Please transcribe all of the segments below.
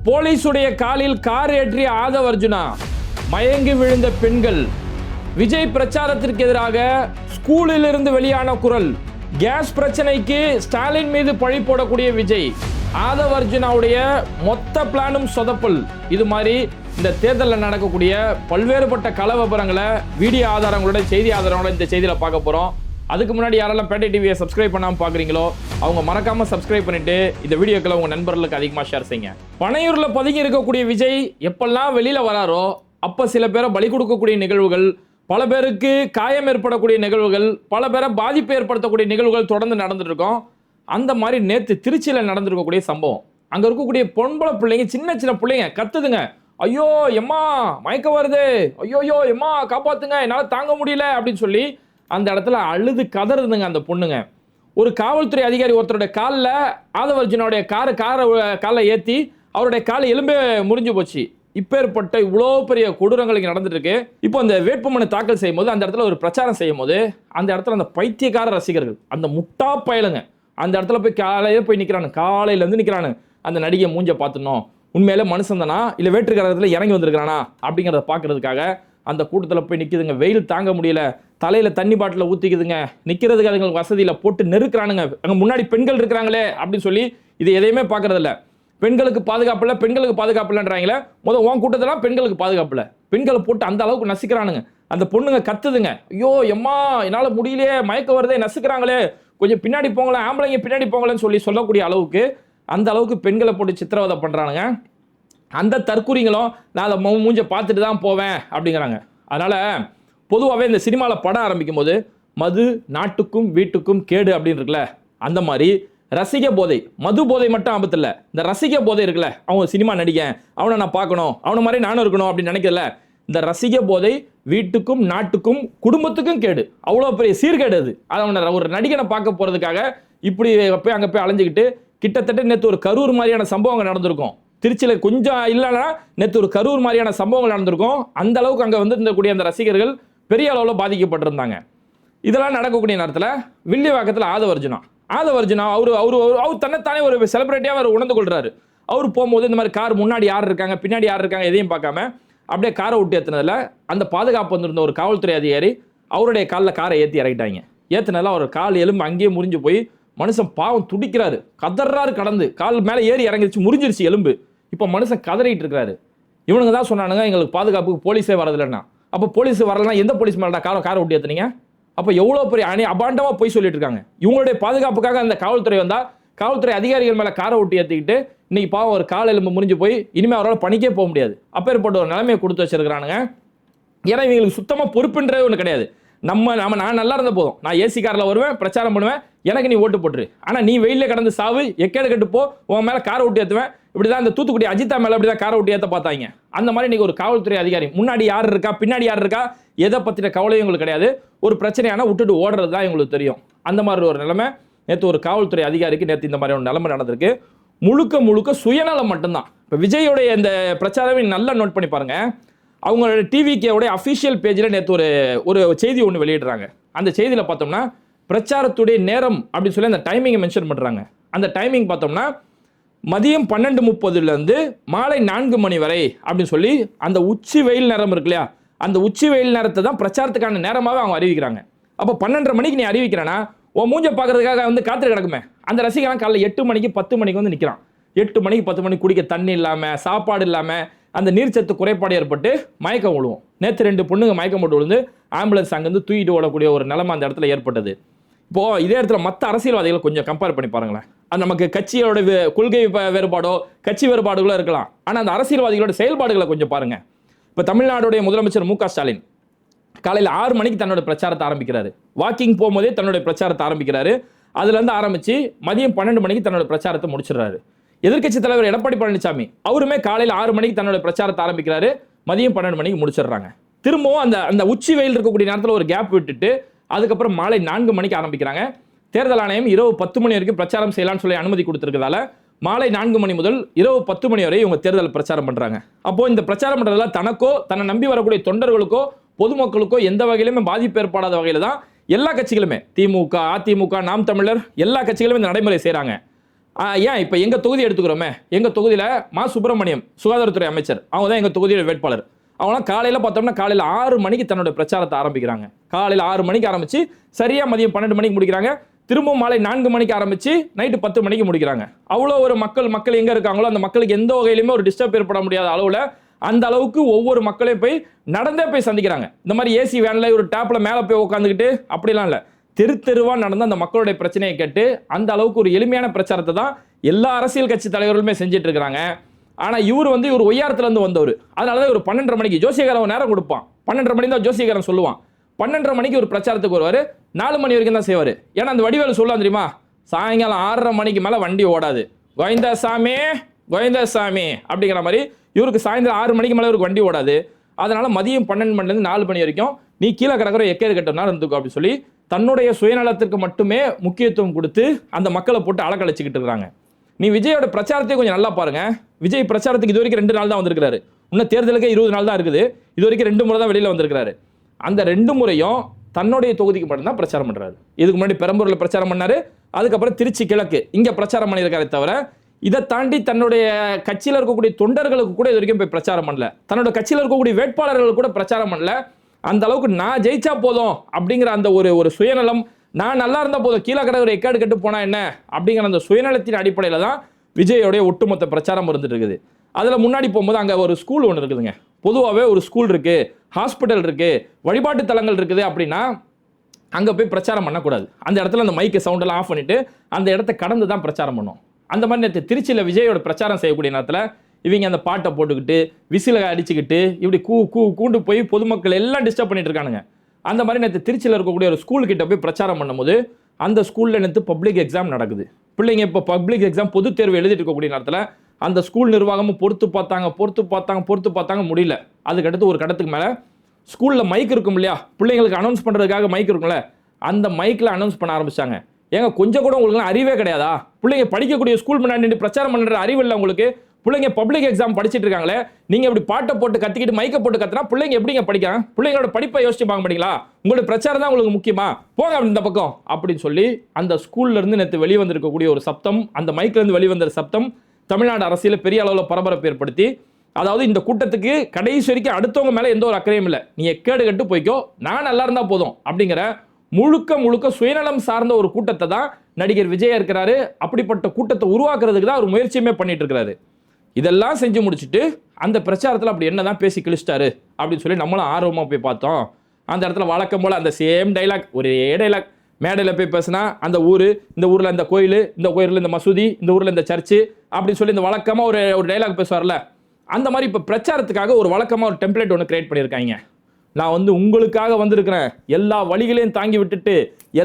போலீசுடைய காலில் கார் ஏற்றிய ஆதவ் அர்ஜுனா, மயங்கி விழுந்த பெண்கள், விஜய் பிரச்சாரத்திற்கு எதிராக ஸ்கூலில் இருந்து வெளியான குரல், கேஸ் பிரச்சனைக்கு ஸ்டாலின் மீது பழி போடக்கூடிய விஜய், ஆதவ் அர்ஜுனாவுடைய மொத்த பிளானும் சொதப்பல். இது மாதிரி இந்த தேர்தலில் நடக்கக்கூடிய பல்வேறுபட்ட கள விபரங்களை வீடியோ ஆதாரங்களோட, செய்தி ஆதாரங்களோட இந்த செய்தியில் பார்க்க போகிறோம். அதுக்கு முன்னாடி யாரெல்லாம் பேட்டை டிவியை சப்ஸ்கிரைப் பண்ணாமல் பார்க்குறீங்களோ அவங்க மறக்காமல் சப்ஸ்கிரைப் பண்ணிட்டு இந்த வீடியோக்களை உங்கள் நண்பர்களுக்கு அதிகமாக ஷேர் செய்யுங்க. பனையூரில் பதுங்கி இருக்கக்கூடிய விஜய் எப்பெல்லாம் வெளியில் வராரோ அப்போ சில பேரை பலி கொடுக்கக்கூடிய நிகழ்வுகள், பல பேருக்கு காயம் ஏற்படக்கூடிய நிகழ்வுகள், பல பேரை பாதிப்பு ஏற்படுத்தக்கூடிய நிகழ்வுகள் தொடர்ந்து நடந்துட்டு இருக்கோம். அந்த மாதிரி நேற்று திருச்சியில் நடந்திருக்கக்கூடிய சம்பவம், அங்கே இருக்கக்கூடிய பொம்பளை பிள்ளைங்க, சின்ன சின்ன பிள்ளைங்க கத்துதுங்க, ஐயோ எம்மா மயக்கம் வருது, ஐயோ எம்மா காப்பாத்துங்க, என்னால் தாங்க முடியல அப்படின்னு சொல்லி அந்த இடத்துல அழுது கதறுதுங்க அந்த பொண்ணுங்க. ஒரு காவல்துறை அதிகாரி ஒருத்தருடைய காலில் ஆதவ் அர்ஜுனாவுடைய காலை ஏற்றி அவருடைய காலை எலும்பே முறிஞ்சு போச்சு. இப்பேற்பட்ட இவ்வளோ பெரிய கொடூரங்கள் இங்கே நடந்துட்டு இருக்கு. இப்போ அந்த வேட்புமனு தாக்கல் செய்யும் போது, அந்த இடத்துல ஒரு பிரச்சாரம் செய்யும் போது, அந்த இடத்துல அந்த பைத்தியக்கார ரசிகர்கள், அந்த முட்டா பயலுங்க அந்த இடத்துல போய் காலையில போய் நிற்கிறானு, காலையிலேருந்து நிற்கிறானு. அந்த நடிகை மூஞ்ச பார்த்துனோம், உண்மையிலே மனுஷன் தானா இல்லை வேற்றுக்காரத்தில் இறங்கி வந்திருக்கிறானா அப்படிங்கிறத பார்க்கறதுக்காக அந்த கூட்டத்தில் போய் நிற்குதுங்க. வெயில் தாங்க முடியல, தலையில் தண்ணி பாட்டில் ஊற்றிக்குதுங்க, நிற்கிறதுக்கு அதுங்களுக்கு வசதியில் போட்டு நெருக்கிறானுங்க. அங்கே முன்னாடி பெண்கள் இருக்கிறாங்களே அப்படின்னு சொல்லி இது எதையுமே பார்க்கறதில்ல. பெண்களுக்கு பாதுகாப்பு இல்லை, பெண்களுக்கு பாதுகாப்பு இல்லைன்றாங்களே. முதல் உன் கூட்டத்தெல்லாம் பெண்களுக்கு பாதுகாப்பு இல்லை, பெண்களை போட்டு அந்த அளவுக்கு நசுக்கிறானுங்க. அந்த பொண்ணுங்க கத்துதுங்க, ஐயோ எம்மா என்னால் முடியலையே, மயக்க வருதே, நசுக்கிறாங்களே, கொஞ்சம் பின்னாடி போங்களேன், ஆம்பளைங்க பின்னாடி போங்களேன்னு சொல்லக்கூடிய அளவுக்கு அந்த அளவுக்கு பெண்களை போட்டு சித்திரவதை பண்ணுறானுங்க. அந்த தற்குறிங்களும் நான் அதை மூஞ்ச பார்த்துட்டு தான் போவேன் அப்படிங்கிறாங்க. அதனால் பொதுவாகவே இந்த சினிமாவில் படம் ஆரம்பிக்கும் போது மது நாட்டுக்கும் வீட்டுக்கும் கேடு அப்படின்னு இருக்குல்ல, அந்த மாதிரி ரசிக போதை, மது போதை மட்டும் ஆபத்து இல்லை, இந்த ரசிக போதை இருக்குல்ல, அவன் சினிமா நடிகன், அவனை நான் பார்க்கணும், அவனை மாதிரி நானும் இருக்கணும் அப்படின்னு நினைக்கல. இந்த ரசிக போதை வீட்டுக்கும் நாட்டுக்கும் குடும்பத்துக்கும் கேடு, அவ்வளோ பெரிய சீர்கேடு அது. அவனை ஒரு நடிகனை பார்க்க போகிறதுக்காக இப்படி போய் அங்கே போய் அலைஞ்சிக்கிட்டு, கிட்டத்தட்ட நேற்று ஒரு கரூர் மாதிரியான சம்பவங்கள் நடந்திருக்கும். திருச்சியில் கொஞ்சம் இல்லைன்னா நேற்று ஒரு கரூர் மாதிரியான சம்பவங்கள் நடந்திருக்கும். அந்த அளவுக்கு அங்கே வந்து இருந்தக்கூடிய அந்த ரசிகர்கள் பெரிய அளவில் பாதிக்கப்பட்டிருந்தாங்க. இதெல்லாம் நடக்கக்கூடிய நேரத்தில் வில்லிவாக்கத்தில் ஆதவ் அர்ஜுனா அவர் தன்னைத்தானே ஒரு செலிபிரிட்டியாக அவர் உணர்ந்து கொள்கிறாரு. அவர் போகும்போது இந்த மாதிரி கார் முன்னாடி யார் இருக்காங்க பின்னாடி யார் இருக்காங்க எதையும் பார்க்காம அப்படியே காரை விட்டு ஏற்றினதில் அந்த பாதுகாப்பு வந்திருந்த ஒரு காவல்துறை அதிகாரி அவருடைய காலில் காரை ஏற்றி இறக்கிட்டாங்க. ஏற்றினதில் அவர் கால் எலும்பு அங்கேயே முறிஞ்சு போய் மனுஷன் பாவம் துடிக்கிறாரு, கதறாரு, கடந்து கால் மேலே ஏறி இறங்கிடுச்சு, முறிஞ்சிருச்சு எலும்பு. இப்போ மனுஷன் கதறிட்டு இருக்காரு. இவனுங்க தான் சொன்னானுங்க எங்களுக்கு பாதுகாப்புக்கு போலீஸே வரதில்லைன்னா. அப்போ போலீஸ் வரலன்னா எந்த போலீஸ் மேலே காரை விட்டு ஏற்றுனீங்க? அப்போ எவ்வளோ பெரிய அபாண்டமாக போய் சொல்லிட்டு இருக்காங்க. இவங்களுடைய பாதுகாப்புக்காக அந்த காவல்துறை வந்தால் காவல்துறை அதிகாரிகள் மேலே காரை விட்டு ஏற்றிக்கிட்டு இன்னைக்கு பாவம் ஒரு கால் எலும்பு முறிஞ்சு போய் இனிமேல் அவரால் பணிக்கே போக முடியாது. அப்பேற்பட்ட ஒரு நிலைமையை கொடுத்து வச்சிருக்கிறானுங்க. ஏன்னா இவங்களுக்கு சுத்தமாக பொறுப்புன்றே ஒன்று கிடையாது. நான் நல்லா இருந்த போதும், நான் ஏசி காரில் வருவேன், பிரச்சாரம் பண்ணுவேன், எனக்கு நீ ஓட்டு போட்டுரு, ஆனால் நீ வெயிலில் கடந்து சாவு, எக்கேடு கட்டு போ, உன் மேலே காரை விட்டு ஏற்றுவேன். இப்படி தான் இந்த தூத்துக்குடி அஜித்தா மேலே அப்படி தான் காரை விட்டு ஏற்ற பார்த்தாங்க. அந்த மாதிரி இன்னைக்கு ஒரு காவல்துறை அதிகாரி முன்னாடி யார் இருக்கா பின்னாடி யார் இருக்கா எதை பற்றின கவலையும் உங்களுக்கு கிடையாது. ஒரு பிரச்சனையான விட்டுட்டு ஓடுறது தான் எங்களுக்கு தெரியும். அந்த மாதிரி ஒரு நிலைமை நேற்று ஒரு காவல்துறை அதிகாரிக்கு நேற்று இந்த மாதிரி ஒரு நிலைமை நடந்திருக்கு. முழுக்க சுயநலம் மட்டும்தான். இப்போ விஜயோடைய இந்த பிரச்சாரமே நல்லா நோட் பண்ணி பாருங்க. அவங்களோட டிவிக்கேவுடைய அஃபிஷியல் பேஜில் நேற்று ஒரு செய்தி ஒன்று வெளியிடுறாங்க. அந்த செய்தியில் பார்த்தோம்னா பிரச்சாரத்துடைய நேரம் அப்படின்னு சொல்லி அந்த டைமிங்கை மென்ஷன் பண்ணுறாங்க. அந்த டைமிங் பார்த்தோம்னா மதியம் 12:30 மாலை 4 மணி வரை அப்படின்னு சொல்லி அந்த உச்சி வெயில் நேரம் இருக்கு இல்லையா, அந்த உச்சி வெயில் நேரத்தை தான் பிரச்சாரத்துக்கான நேரமாகவே அவங்க அறிவிக்கிறாங்க. அப்போ 12:30 மணிக்கு நீ அறிவிக்கிறேன்னா உன் மூஞ்ச பார்க்கறதுக்காக வந்து காத்திர கிடக்குமே அந்த ரசிகலாம் காலைல 8 மணிக்கு 10 மணிக்கு வந்து நிற்கிறான். 8 மணிக்கு 10 மணிக்கு குடிக்க தண்ணி இல்லாமல், சாப்பாடு இல்லாமல், அந்த நீர்ச்சத்து குறைபாடு ஏற்பட்டு மயக்கம் விழுவோம். நேற்று 2 பொண்ணுங்க மயக்கம் போட்டு விழுந்து ஆம்புலன்ஸ் அங்கேருந்து தூக்கிட்டு ஓடக்கூடிய ஒரு நிலைமை அந்த இடத்துல ஏற்பட்டது. இப்போது இதே இடத்துல மற்ற அரசியல்வாதிகளை கொஞ்சம் கம்பேர் பண்ணி பாருங்களேன். அது நமக்கு கட்சியோட கொள்கை வேறுபாடோ கட்சி வேறுபாடுகளோ இருக்கலாம், ஆனால் அந்த அரசியல்வாதிகளோட செயல்பாடுகளை கொஞ்சம் பாருங்கள். இப்போ தமிழ்நாடுடைய முதலமைச்சர் மு க ஸ்டாலின் காலையில் 6 மணிக்கு தன்னோட பிரச்சாரத்தை ஆரம்பிக்கிறாரு. வாக்கிங் போகும்போதே தன்னுடைய பிரச்சாரத்தை ஆரம்பிக்கிறாரு. அதுலேருந்து ஆரம்பித்து மதியம் 12 மணிக்கு தன்னோட பிரச்சாரத்தை முடிச்சிடுறாரு. எதிர்க்கட்சி தலைவர் எடப்பாடி பழனிசாமி அவருமே காலையில் 6 மணிக்கு தன்னோட பிரச்சாரத்தை ஆரம்பிக்கிறாரு, மதியம் 12 மணிக்கு முடிச்சிடுறாங்க. திரும்பவும் அந்த உச்சி வெயில் இருக்கக்கூடிய நேரத்தில் ஒரு கேப் விட்டுட்டு அதுக்கப்புறம் மாலை 4 மணிக்கு ஆரம்பிக்கிறாங்க. தேர்தல் ஆணையம் இரவு 10 மணி வரைக்கும் பிரச்சாரம் செய்யலாம்னு சொல்லி அனுமதி கொடுத்துருக்கிறதால மாலை 4 மணி முதல் இரவு 10 மணி வரை இவங்க தேர்தல் பிரச்சாரம் பண்ணுறாங்க. அப்போ இந்த பிரச்சாரம் பண்ணுறதுல தனக்கோ தன்னை நம்பி வரக்கூடிய தொண்டர்களுக்கோ பொதுமக்களுக்கோ எந்த வகையிலுமே பாதிப்பு ஏற்படாத வகையில் தான் எல்லா கட்சிகளுமே, திமுக, அதிமுக, நாம் தமிழர், எல்லா கட்சிகளுமே இந்த நடைமுறை செய்கிறாங்க. ஏன் இப்போ எங்கள் தொகுதி எடுத்துக்கிறோமே, எங்கள் தொகுதியில் மா சுப்பிரமணியம் சுகாதாரத்துறை அமைச்சர், அவங்க தான் எங்கள் தொகுதியோட வேட்பாளர். அவங்களாம் காலையில் பார்த்தோம்னா காலையில் 6 மணிக்கு தன்னோட பிரச்சாரத்தை ஆரம்பிக்கிறாங்க. காலையில் 6 மணிக்கு ஆரம்பித்து சரியாக மதியம் 12 மணிக்கு முடிக்கிறாங்க. திரும்பவும் மாலை 4 மணிக்கு ஆரம்பித்து நைட்டு 10 மணிக்கு முடிக்கிறாங்க. அவ்வளோ ஒரு மக்கள் எங்கே இருக்காங்களோ அந்த மக்களுக்கு எந்த வகையிலுமே ஒரு டிஸ்டர்ப் ஏற்பட முடியாத அளவில் அந்த அளவுக்கு ஒவ்வொரு மக்களையும் போய் நடந்தே போய் சந்திக்கிறாங்க. இந்த மாதிரி ஏசி வேனில் ஒரு டேப்பில் மேலே போய் உட்காந்துக்கிட்டு அப்படிலாம் இல்லை, தெருவா நடந்து அந்த மக்களுடைய பிரச்சனையை கேட்டு அந்த அளவுக்கு ஒரு எளிமையான பிரச்சாரத்தை தான் எல்லா அரசியல் கட்சி தலைவர்களுமே செஞ்சுட்டு இருக்கிறாங்க. ஆனால் இவர் ஒய்யாரத்துலேருந்து வந்தவர். அதனால தான் ஒரு 12:30 மணிக்கு ஜோசியக்காரன் நேரம் கொடுப்பான். 12:30 மணி தான் ஜோசியக்காரன் சொல்லுவான். 12:30 மணிக்கு ஒரு பிரச்சாரத்துக்கு வருவார். 4 மணி வரைக்கும் தான் செய்வார். ஏன்னா அந்த வடிவேலு சொல்லலாம் தெரியுமா, சாயங்காலம் 6:30 மணிக்கு மேலே வண்டி ஓடாது, கோவிந்தசாமி கோவிந்தசாமி அப்படிங்கிற மாதிரி இவருக்கு சாயந்தரம் 6 மணிக்கு மேலே இவருக்கு வண்டி ஓடாது. அதனால மதியம் 12 மணிலேருந்து 4 மணி வரைக்கும் நீ கீழே கிடக்கிற எக்கேடு கட்டணும் இருந்துக்கோ அப்படின்னு சொல்லி தன்னுடைய சுயநலத்திற்கு மட்டுமே முக்கியத்துவம் கொடுத்து அந்த மக்களை போட்டு அலக்கழிச்சுக்கிட்டு இருக்கிறாங்க. நீ விஜயோட பிரச்சாரத்தை கொஞ்சம் நல்லா பாருங்க. விஜய் பிரச்சாரத்துக்கு இது வரைக்கும் 2 நாள் தான் வந்திருக்காரு. இன்னும் தேர்தலுக்கு 20 நாள் தான் இருக்குது. இது வரைக்கும் 2 முறை தான் வெளியில் வந்திருக்காரு. அந்த 2 முறையும் தன்னுடைய தொகுதிக்கு மட்டும்தான் பிரச்சாரம் பண்றாரு. இதுக்கு முன்னாடி பெரம்பூரில் பிரச்சாரம் பண்ணாரு, அதுக்கப்புறம் திருச்சி கிழக்கு இங்கே பிரச்சாரம் பண்ணியிருக்காரு. தவிர இதை தாண்டி தன்னுடைய கட்சியில் இருக்கக்கூடிய தொண்டர்களுக்கு கூட இது வரைக்கும் போய் பிரச்சாரம் பண்ணல. தன்னோட கட்சியில் இருக்கக்கூடிய வேட்பாளர்கள் கூட பிரச்சாரம் பண்ணல. அந்த அளவுக்கு நான் ஜெயிச்சா போதும் அப்படிங்கிற அந்த ஒரு சுயநலம், நான் நல்லா இருந்தால் போதும் கீழே கடை ஒரு எக்காடு கட்டு போனா என்ன அப்படிங்கிற அந்த சுயநலத்தின் அடிப்படையில் தான் விஜயோடைய ஒட்டுமொத்த பிரச்சாரம் இருந்துட்டு இருக்குது. அதில் முன்னாடி போகும்போது அங்கே ஒரு ஸ்கூல் ஒன்று இருக்குதுங்க. பொதுவாகவே ஒரு ஸ்கூல் இருக்குது, ஹாஸ்பிட்டல் இருக்குது, வழிபாட்டு தலங்கள் இருக்குது அப்படின்னா அங்கே போய் பிரச்சாரம் பண்ணக்கூடாது. அந்த இடத்துல அந்த மைக்கு சவுண்டெல்லாம் ஆஃப் பண்ணிவிட்டு அந்த இடத்த கடந்து தான் பிரச்சாரம் பண்ணும். அந்த மாதிரி நேற்று திருச்சியில் விஜயோட பிரச்சாரம் செய்யக்கூடிய நேரத்தில் இவங்க அந்த பாட்டை போட்டுக்கிட்டு விசில அடிச்சுக்கிட்டு இப்படி கூண்டு போய் பொதுமக்கள் எல்லாம் டிஸ்டர்ப் பண்ணிட்டு இருக்கானுங்க. அந்த மாதிரி நேற்று திருச்சியில் இருக்கக்கூடிய ஒரு ஸ்கூல் கிட்ட போய் பிரச்சாரம் பண்ணும்போது அந்த ஸ்கூலில் நேற்று பப்ளிக் எக்ஸாம் நடக்குது. பிள்ளைங்க இப்போ பப்ளிக் எக்ஸாம் பொது தேர்வு எழுதிட்டு இருக்கக்கூடிய நேரத்தில் அந்த ஸ்கூல் நிர்வாகமும் பொறுத்து பார்த்தாங்க முடியல. அதுக்கடுத்து ஒரு கடத்துக்கு மேலே ஸ்கூலில் மைக் இருக்கும் இல்லையா, பிள்ளைங்களுக்கு அனௌன்ஸ் பண்ணுறதுக்காக மைக் இருக்கும்ல, அந்த மைக்கில் அனௌன்ஸ் பண்ண ஆரம்பிச்சாங்க. ஏங்க கொஞ்சம் கூட உங்களுக்கு அறிவே கிடையாதா? பிள்ளைங்க படிக்கக்கூடிய ஸ்கூல் முன்னாடி பிரச்சாரம் பண்ணுற அறிவு இல்லை உங்களுக்கு? பிள்ளைங்க பப்ளிக் எக்ஸாம் படிச்சுட்டு இருக்காங்களே, நீங்க இப்படி பாட்டை போட்டு கத்திக்கிட்டு மைக்கை போட்டு கத்துனா பிள்ளைங்க எப்படிங்க படிக்கிறாங்க? பிள்ளைங்களோட படிப்பை யோசிச்சு பார்க்க மாட்டீங்களா? உங்களோட பிரச்சாரம் தான் உங்களுக்கு முக்கியமா? போங்க இந்த பக்கம் அப்படின்னு சொல்லி அந்த ஸ்கூல்ல இருந்து நேற்று வெளியே வந்திருக்கக்கூடிய ஒரு சப்தம், அந்த மைக்ல இருந்து வெளிவந்த சப்தம் தமிழ்நாடு அரசியல பெரிய அளவில் பரபரப்பு ஏற்படுத்தி, அதாவது இந்த கூட்டத்துக்கு கடைசி வரைக்கும் அடுத்தவங்க மேல எந்த ஒரு அக்கறையும் இல்லை, நீ எக்கேடு கட்டு போய்க்கோ, நான் நல்லா இருந்தா போதும் அப்படிங்கிற முழுக்க சுயநலம் சார்ந்த ஒரு கூட்டத்தை தான் நடிகர் விஜய் இருக்கிறாரு. அப்படிப்பட்ட கூட்டத்தை உருவாக்குறதுக்கு தான் அவர் முயற்சியுமே பண்ணிட்டு இருக்கிறாரு. இதெல்லாம் செஞ்சு முடிச்சுட்டு அந்த பிரச்சாரத்தில் அப்படி என்னதான் பேசி கிழிச்சிட்டாரு அப்படின்னு சொல்லி நம்மளும் ஆர்வமாக போய் பார்த்தோம். அந்த இடத்துல வழக்கம் போல் அந்த சேம் டைலாக், ஒரே டைலாக். மேடையில் போய் பேசினா அந்த ஊர், இந்த ஊரில் இந்த கோயில், இந்த கோயிலில் இந்த மசூதி, இந்த ஊரில் இந்த சர்ச்சு அப்படின்னு சொல்லி இந்த வழக்கமாக ஒரு டைலாக் பேசுவார்ல, அந்த மாதிரி இப்போ பிரச்சாரத்துக்காக ஒரு வழக்கமாக ஒரு டெம்ப்ளேட் ஒன்று கிரியேட் பண்ணியிருக்காங்க. நான் உங்களுக்காக வந்திருக்கிறேன், எல்லா வழிகளையும் தாங்கி விட்டுட்டு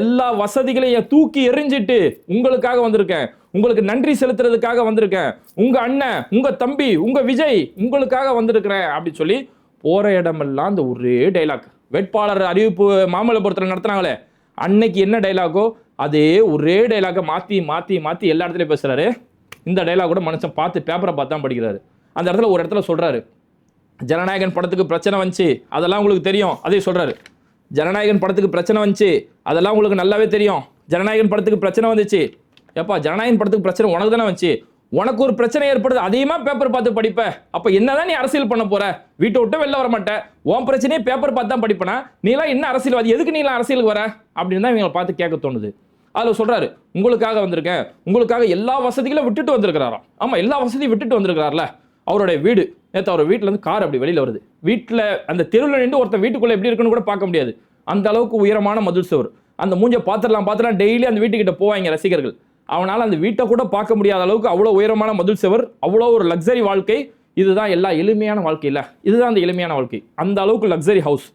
எல்லா வசதிகளையும் தூக்கி எறிஞ்சிட்டு உங்களுக்காக வந்திருக்கேன், உங்களுக்கு நன்றி செலுத்துறதுக்காக வந்திருக்கேன், உங்க அண்ணன், உங்க தம்பி, உங்க விஜய் உங்களுக்காக வந்திருக்கிறேன் அப்படின்னு சொல்லி போற இடமெல்லாம் அந்த ஒரே டைலாக். வேட்பாளர் அறிவிப்பு மாமல்லபுரத்தில் நடத்தினாங்களே அன்னைக்கு என்ன டைலாகோ அதே ஒரே டைலாக மாற்றி எல்லா இடத்துலையும் பேசுறாரு. இந்த டைலாக் கூட மனுஷன் பார்த்து பேப்பரை பார்த்து தான் படிக்கிறாரு. அந்த இடத்துல ஒரு இடத்துல சொல்றாரு, ஜனநாயகன் படத்துக்கு பிரச்சனை வந்துச்சு, அதெல்லாம் உங்களுக்கு தெரியும். அதே சொல்றாரு, ஜனநாயகன் படத்துக்கு பிரச்சனை வந்துச்சு, அதெல்லாம் உங்களுக்கு நல்லாவே தெரியும். ஜனநாயகன் படத்துக்கு பிரச்சனை வந்துச்சு. எப்பா ஜனநாயகன் படத்துக்கு பிரச்சனை உனக்கு தானே வந்துச்சு, உனக்கு ஒரு பிரச்சனை ஏற்படுது, அதிகமா பேப்பர் பார்த்து படிப்ப, அப்ப என்னதான் நீ அரசியல் பண்ண போற? வீட்டை விட்டு வெளில வர மாட்டேன், உன் பிரச்சனையே பேப்பர் பார்த்து தான் படிப்பனா? நீலாம் என்ன அரசியல்வாதி, எதுக்கு நீலாம் அரசியலுக்கு வர அப்படின்னு தான் இவங்களை பார்த்து கேட்க தோணுது. அதில் சொல்றாரு, உங்களுக்காக வந்திருக்கேன், உங்களுக்காக எல்லா வசதிகளும் விட்டுட்டு வந்திருக்கிறாராம். ஆமா, எல்லா வசதியும் விட்டுட்டு வந்திருக்கிறார்ல. அவருடைய வீடு, நேற்று அவர் வீட்டில் இருந்து கார் அப்படி வெளியில் வருது. வீட்டில் அந்த தெருவில் நின்று ஒருத்தர் வீட்டுக்குள்ளே எப்படி இருக்குன்னு கூட பார்க்க முடியாது, அந்த அளவுக்கு உயரமான மதில் சுவர். அந்த மூஞ்சை பார்த்துடலாம் டெய்லி அந்த வீட்டுக்கிட்ட போவாங்க ரசிகர்கள். அவனால் அந்த வீட்டை கூட பார்க்க முடியாத அளவுக்கு அவ்வளோ உயரமான மதில் சுவர், அவ்வளோ ஒரு லக்ஸரி வாழ்க்கை. இதுதான் எல்லா எளிமையான வாழ்க்கை இல்லை, இதுதான் அந்த எளிமையான வாழ்க்கை. அந்த அளவுக்கு லக்ஸரி ஹவுஸ்.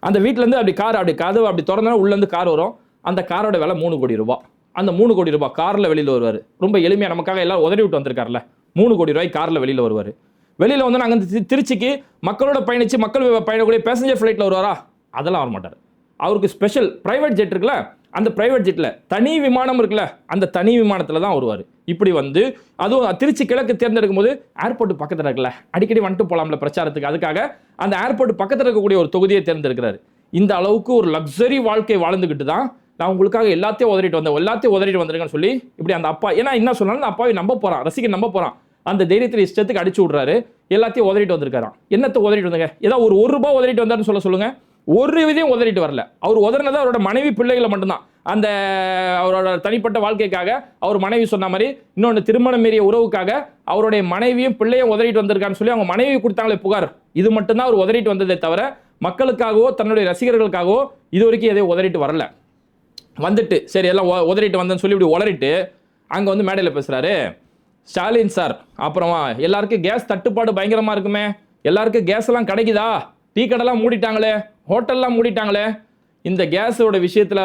அந்த வீட்டிலேருந்து அப்படி கார் அப்படி கதவு அப்படி திறந்தா உள்ளேருந்து கார் வரும். அந்த காரோட விலை 3 கோடி ரூபாய். அந்த 3 கோடி ரூபாய் காரில் வெளியில் வருவார். ரொம்ப எளிமையாக நமக்காக எல்லாரும் உதறி விட்டு வந்திருக்காருல, 3 கோடி ரூபாய் காரில் வெளியில் வருவார். வெளியில் வந்து நாங்கள் திருச்சிக்கு மக்களோட பயணித்து மக்கள் பயணக்கூடிய பேசஞ்சர் ஃப்ளைட்டில் வருவாரா? அதெல்லாம் வர மாட்டார். அவருக்கு ஸ்பெஷல் பிரைவேட் ஜெட் இருக்குல்ல, அந்த பிரைவேட் ஜெட்டில் தனி விமானம் இருக்குல்ல, அந்த தனி விமானத்தில் தான் வருவார். இப்படி வந்து அதுவும் திருச்சி கிழக்கு தேர்ந்தெடுக்கும் போது ஏர்போர்ட் பக்கத்தில் இருக்குல்ல, அடிக்கடி வந்துட்டு போகலாம்ல பிரச்சாரத்துக்கு, அதுக்காக அந்த ஏர்போர்ட் பக்கத்தில் இருக்கக்கூடிய ஒரு தொகுதியை தேர்ந்தெடுக்கிறாரு. இந்த அளவுக்கு ஒரு லக்ஸரி வாழ்க்கை வாழ்ந்துக்கிட்டு தான் நான் உங்களுக்காக எல்லாத்தையும் உதறிட்டு வந்திருக்கேன்னு சொல்லி இப்படி அந்த அப்பா, ஏன்னா என்ன சொன்னாலும் அந்த அப்பாவை நம்ப போறான், ரசிகன் நம்ப போறான். அந்த தைரியத்தில் இஷ்டத்துக்கு அடிச்சு விடுறாரு. எல்லாத்தையும் உதறிட்டு வந்திருக்காராம். என்னத்தை உதறிட்டு வந்தாங்க? ஏதாவது ஒரு ரூபாய் உதறிட்டு வந்தாருன்னு சொல்லுங்க. ஒரு விதையும் உதறிட்டு வரல. அவர் உதறினது அவரோட மனைவி பிள்ளைகளை மட்டும்தான். அந்த அவரோட தனிப்பட்ட வாழ்க்கைக்காக அவர் மனைவி சொன்ன மாதிரி இன்னொன்று திருமணம் மீறிய உறவுக்காக அவருடைய மனைவியும் பிள்ளையும் உதறிட்டு வந்திருக்கான்னு சொல்லி அவங்க மனைவி கொடுத்தாங்களே புகார், இது மட்டும்தான் அவர் உதறிட்டு வந்ததே தவிர மக்களுக்காகவோ தன்னுடைய ரசிகர்களுக்காகவோ இது வரைக்கும் எதையும் உதறிட்டு வரல. வந்துட்டு சரி எல்லாம் உதறிட்டு வந்தேன்னு சொல்லி இப்படி உளறிட்டு அங்கே வந்து மேடையில் பேசுகிறாரு. ஸ்டாலின் சார், அப்புறமா எல்லாருக்கும் கேஸ் தட்டுப்பாடு பயங்கரமாக இருக்குமே, எல்லாருக்கும் கேஸ் எல்லாம் கிடைக்குதா, டீ கடைலாம் மூடிட்டாங்களே, ஹோட்டல்லாம் மூடிட்டாங்களே, இந்த கேஸோட விஷயத்தில்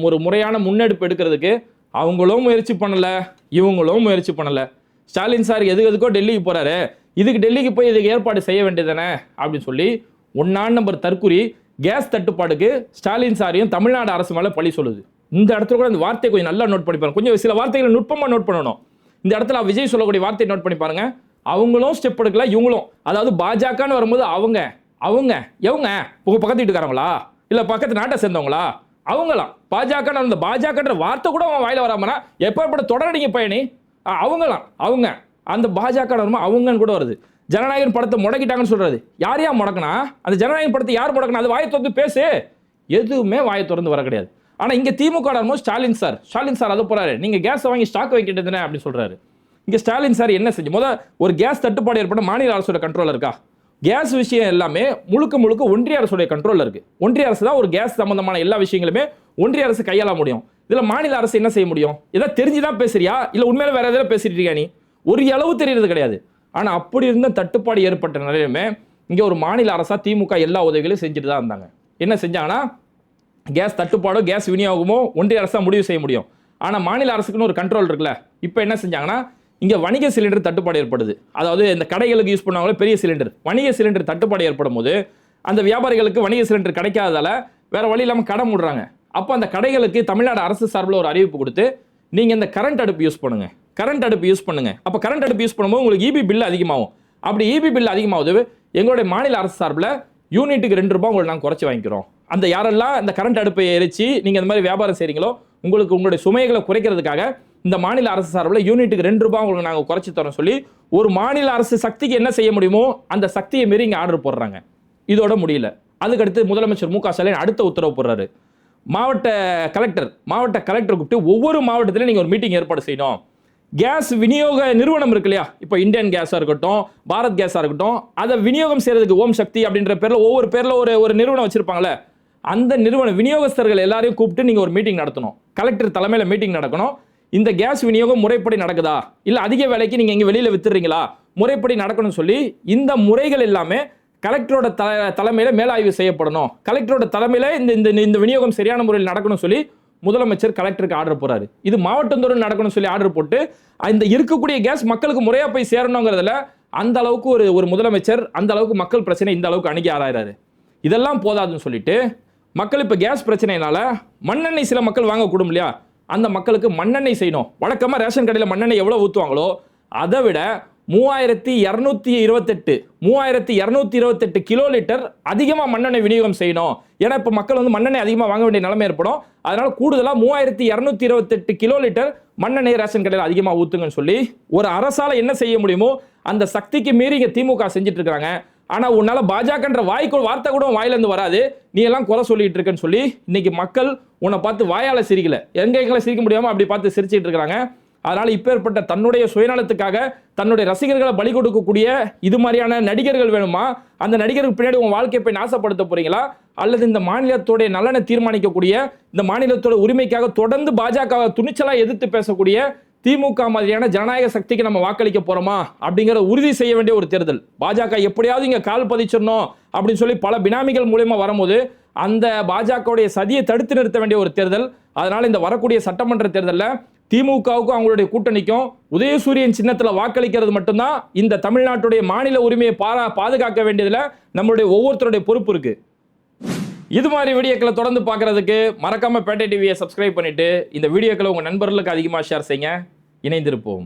ஒரு முறையான முன்னெடுப்பு எடுக்கிறதுக்கு அவங்களும் முயற்சி பண்ணலை, இவங்களும் முயற்சி பண்ணலை. ஸ்டாலின் சார் எதுக்கோ டெல்லிக்கு போகிறாரு, இதுக்கு டெல்லிக்கு போய் இதுக்கு ஏற்பாடு செய்ய வேண்டியதானே அப்படின்னு சொல்லி 1 நம்பர் தற்குறி கேஸ் தட்டுப்பாடுக்கு ஸ்டாலின் சாரையும் தமிழ்நாடு அரசு மேலே பழி சொல்லுது. இந்த இடத்துல கூட இந்த வார்த்தையை கொஞ்சம் நல்லா நோட் பண்ணி பாருங்க. கொஞ்சம் சில வார்த்தைகளை நுட்பமாக நோட் பண்ணணும். இந்த இடத்துல விஜய் சொல்லக்கூடிய வார்த்தையை நோட் பண்ணி பாருங்க. அவங்களும் ஸ்டெப் எடுக்கல, இவங்களும், அதாவது பாஜகன்னு வரும்போது அவங்க எவங்க உங்க பக்கத்து வீட்டுக்காரங்களா இல்ல பக்கத்து நாட்டை சேர்ந்தவங்களா, அவங்களாம் பாஜக. அந்த பாஜகன்ற வார்த்தை கூட அவன் வாயில வராமனா எப்ப தொடரடிங்க பயணி, அவங்க அந்த பாஜக அவங்கன்னு கூட வருது. ஜனநாயகன் படத்தை முடக்கிட்டாங்கன்னு சொல்றது யாரையா முடக்கினா, அந்த ஜனநாயகன் படத்தை யார் முடக்கினா, அது வாயை திறந்து பேசு, எதுவுமே வாயை திறந்து வர கிடையாது. ஆனா இங்க திமுக ஸ்டாலின் சார் அதை போறாரு, நீங்க கேஸ் வாங்கி ஸ்டாக் வைக்கிட்டதுன்னு அப்படின்னு சொல்றாரு. இங்க ஸ்டாலின் சார் என்ன செஞ்சு ஒரு கேஸ் தட்டுப்பாடு ஏற்பட மாநில அரசோட கண்ட்ரோல் இருக்கா? கேஸ் விஷயம் எல்லாமே முழுக்க ஒன்றிய அரசுடைய கண்ட்ரோல்ல இருக்கு. ஒன்றிய அரசு தான் ஒரு கேஸ் சம்பந்தமான எல்லா விஷயங்களுமே ஒன்றிய அரசு கையாள முடியும். இதுல மாநில அரசு என்ன செய்ய முடியும்? ஏதாவது தெரிஞ்சுதான் பேசுறியா இல்ல உண்மையில வேற ஏதாவது பேசிட்டு இருக்கியா? நீ ஒரு அளவு தெரியறது கிடையாது. ஆனா அப்படி இருந்த தட்டுப்பாடு ஏற்பட்ட நிலையிலுமே இங்க ஒரு மாநில அரசா திமுக எல்லா உதவிகளையும் செஞ்சுட்டு தான் இருந்தாங்க. என்ன செஞ்சாங்கன்னா, கேஸ் தட்டுப்பாடோ கேஸ் விநியோகமோ ஒன்றிய அரசா முடிவு செய்ய முடியும். ஆனா மாநில அரசுக்குன்னு ஒரு கண்ட்ரோல் இருக்குல்ல. இப்போ என்ன செஞ்சாங்கன்னா, இங்க வணிக சிலிண்டர் தட்டுப்பாடு ஏற்படுது. அதாவது இந்த கடைகளுக்கு யூஸ் பண்ணுவாங்களே பெரிய சிலிண்டர், வணிக சிலிண்டர் தட்டுப்பாடு ஏற்படும் போது அந்த வியாபாரிகளுக்கு வணிக சிலிண்டர் கிடைக்காததால வேற வழி இல்லாமல் கடை மூடுறாங்க. அப்போ அந்த கடைகளுக்கு தமிழ்நாடு அரசு சார்பில் ஒரு அறிவிப்பு கொடுத்து, நீங்க இந்த கரண்ட் அடுப்பு யூஸ் பண்ணுங்க. அப்போ கரண்ட் அடுப்பு யூஸ் பண்ணும்போது உங்களுக்கு இபி பில் அதிகமாகும். அப்படி இபி பில் அதிகமாகுது, எங்களுடைய மாநில அரசு சார்பில் யூனிட்டுக்கு 2 ரூபாய் உங்களுக்கு நாங்கள் குறைச்சி வாங்கிக்கிறோம். அந்த யாரெல்லாம் இந்த கரண்ட் அடுப்பை எரிச்சு நீங்க இந்த மாதிரி வியாபாரம் செய்றீங்களோ உங்களுடைய சுமைகளை குறைக்கிறதுக்காக இந்த மாநில அரசு சார்பில் யூனிட்டுக்கு 2 ரூபாய் உங்களுக்கு நாங்கள் குறைச்சி தரோம் சொல்லி ஒரு மாநில அரசு சக்திக்கு என்ன செய்ய முடியுமோ அந்த சக்தியை மீறி இங்கே ஆர்டர் போடுறாங்க. இதோட முடியல. அதுக்கடுத்து முதலமைச்சர் மு க ஸ்டாலின் அடுத்த உத்தரவு போடுறாரு. மாவட்ட கலெக்டர் கூப்பிட்டு ஒவ்வொரு மாவட்டத்திலையும் நீங்கள் ஒரு மீட்டிங் ஏற்பாடு செய்யணும். கேஸ் விநியோக நிறுவனம் இருக்கு இல்லையா, இப்போ இந்தியன் கேஸாக இருக்கட்டும், பாரத் கேஸாக இருக்கட்டும், அதை விநியோகம் செய்யறதுக்கு ஓம் சக்தி அப்படின்ற பேரில் ஒவ்வொரு பேரில் ஒரு நிறுவனம் வச்சிருப்பாங்களே, அந்த நிறுவன விநியோகஸ்தர்கள் எல்லாரையும் கூப்பிட்டு நீங்கள் ஒரு மீட்டிங் நடத்தணும். கலெக்டர் தலைமையில் மீட்டிங் நடக்கணும். இந்த கேஸ் விநியோகம் முறைப்படி நடக்குதா, இல்லை அதிக விலைக்கு நீங்கள் இங்கே வெளியில் வித்துறீங்களா, முறைப்படி நடக்கணும்னு சொல்லி இந்த முறைகள் எல்லாமே கலெக்டரோட தலைமையில் மேலாய்வு செய்யப்படணும். கலெக்டரோட தலைமையில் இந்த விநியோகம் சரியான முறையில் நடக்கணும்னு சொல்லி முதலமைச்சர் கலெக்டருக்கு ஆர்டர் போறாரு. இது மாவட்டந்தோறும் நடக்கணும்னு சொல்லி ஆர்டர் போட்டு இந்த இருக்கக்கூடிய கேஸ் மக்களுக்கு முறையா போய் சேரணுங்கிறதுல அந்த அளவுக்கு ஒரு முதலமைச்சர் அந்த அளவுக்கு மக்கள் பிரச்சனை இந்த அளவுக்கு அணுகி ஆராயிறாரு. இதெல்லாம் போதாதுன்னு சொல்லிட்டு மக்கள் இப்ப கேஸ் பிரச்சனைனால மண்ணெண்ணெய் சில மக்கள் வாங்கக்கூடும் இல்லையா, அந்த மக்களுக்கு மண்ணெண்ணெய் செய்யணும். வழக்கமா ரேஷன் கடையில் மண்ணெண்ணெய் எவ்வளவு ஊற்றுவாங்களோ அதை விட 3228 கிலோ லிட்டர் அதிகமாக மண்ணெண்ணெய் விநியோகம் செய்யணும். ஏன்னா இப்போ மக்கள் வந்து மண்ணெண்ணெய் அதிகமாக வாங்க வேண்டிய நிலைமை ஏற்படும். அதனால கூடுதலாக 3228 கிலோ லிட்டர் மண்ணெண்ணெய் ரேஷன் கடையில் அதிகமாக ஊற்றுங்கன்னு சொல்லி ஒரு அரசால என்ன செய்ய முடியுமோ அந்த சக்திக்கு மீறி இங்கே திமுக செஞ்சுட்டு இருக்காங்க. ஆனால் உன்னால பாஜகன்ற வார்த்தை கூட வாயிலிருந்து வராது, நீ எல்லாம் குறை சொல்லிட்டு இருக்கன்னு சொல்லி இன்னைக்கு மக்கள் உன்னை பார்த்து வாயால சிரிக்கல, எங்களை சிரிக்க முடியாம அப்படி பார்த்து சிரிச்சிட்டு இருக்கிறாங்க. அதனால இப்பேற்பட்ட தன்னுடைய சுயநலத்துக்காக தன்னுடைய ரசிகர்களை பலி கொடுக்கக்கூடிய இது மாதிரியான நடிகர்கள் வேணுமா? அந்த நடிகருக்கு பின்னாடி உங்க வாழ்க்கையை போய் நாசப்படுத்த போறீங்களா? அல்லது இந்த மாநிலத்தோடைய நலனை தீர்மானிக்கக்கூடிய இந்த மாநிலத்தோட உரிமைக்காக தொடர்ந்து பாஜக துணிச்சலா எதிர்த்து பேசக்கூடிய திமுக மாதிரியான ஜனநாயக சக்திக்கு நம்ம வாக்களிக்க போறோமா அப்படிங்கிற உறுதி செய்ய வேண்டிய ஒரு தேர்தல். பாஜக எப்படியாவது இங்க கால் பதிச்சிடணும் அப்படின்னு சொல்லி பல பினாமிகள் மூலமா வரும்போது அந்த பாஜகவுடைய சதியை தடுத்து நிறுத்த வேண்டிய ஒரு தேர்தல். அதனால இந்த வரக்கூடிய சட்டமன்ற தேர்தலில் திமுகவுக்கும் அவங்களுடைய கூட்டணிக்கும் உதயசூரியன் சின்னத்தில் வாக்களிக்கிறது மட்டும்தான் இந்த தமிழ்நாட்டுடைய மாநில உரிமையை பாதுகாக்க வேண்டியதுல நம்மளுடைய ஒவ்வொருத்தருடைய பொறுப்பு இருக்கு. இது மாதிரி வீடியோக்களை தொடர்ந்து பார்க்கறதுக்கு மறக்காம பேட்டை டிவியை சப்ஸ்கிரைப் பண்ணிட்டு இந்த வீடியோக்களை உங்க நண்பர்களுக்கு அதிகமாக ஷேர் செய்யுங்க. இணைந்திருப்போம்.